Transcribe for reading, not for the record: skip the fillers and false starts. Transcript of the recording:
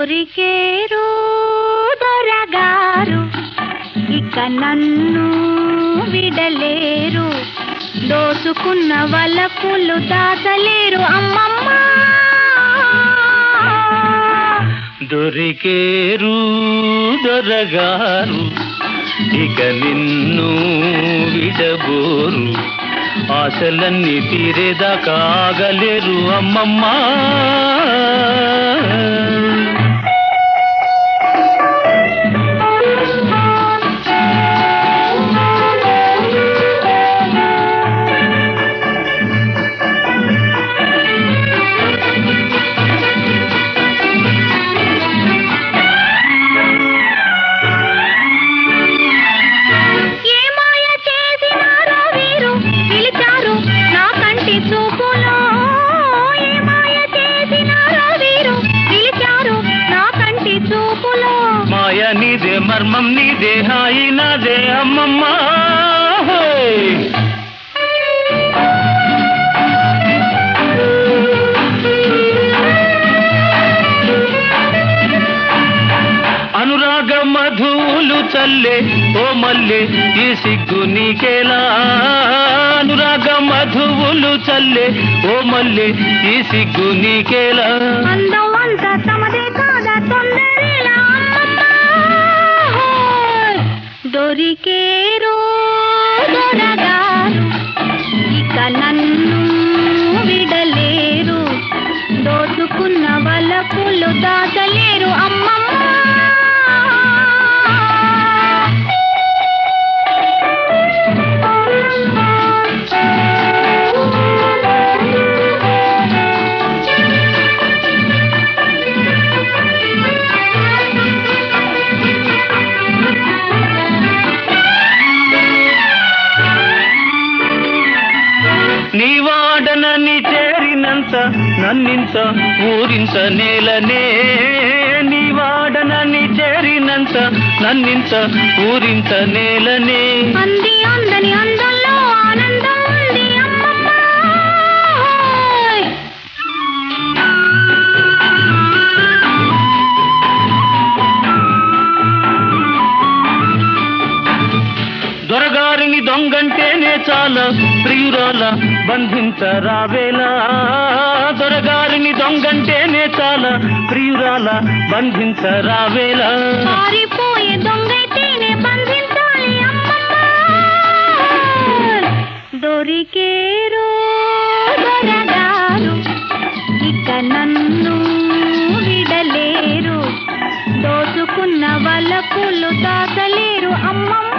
దొరికేరు దొరగారు ఇక నన్ను విడలేరు, దోచుకున్న వలపులు దాచలేరు అమ్మమ్మ. దొరికేరు దొరగారు ఇక నిన్ను విడబోరు, ఆశలన్నీ తీరేదాకా ఆగలేరు అమ్మమ్మ. మాయ నీదే మర్మం నీదే హాయి నాదే అమ్మమ్మ. అనురాగ మధువులు చల్లే ఓ మల్లె ఈ సిగ్గు నీకేలా, అనురాగ మధువులు చల్లే ఓ మల్లె ఈ సిగ్గు నీకేలా. అందం అంతా తమదే కాదా తొందరేలా అమ్మమ్మ. దొరికేరు దొరగారు ఇక నన్ను విడలేరు, దోచుకున్న వలపులు దాచలేరు అమ్మమ్మ. నీ వాడనని చేరినంత నన్నింత ఊరింత నేలనే, నీ వాడనని చేరినంత నన్నింత ఊరింత నేలనే. అంది అందని అందంలో ఆనందం ఉంది అమ్మమ్మ. దొరగారిని దొంగంటేనే చాలా ప్రియురాల బంధించరావేలా, దొరగారిని దొంగంటేనే చాలా ప్రియురాల బంధించరావేలా. పారిపోయే దొంగైతేనే బంధించాలి అమ్మమ్మ. దొరికేరు దొరగారు ఇక నన్ను విడలేరు, దోచుకున్న వలపులు దాచలేరు అమ్మమ్మ.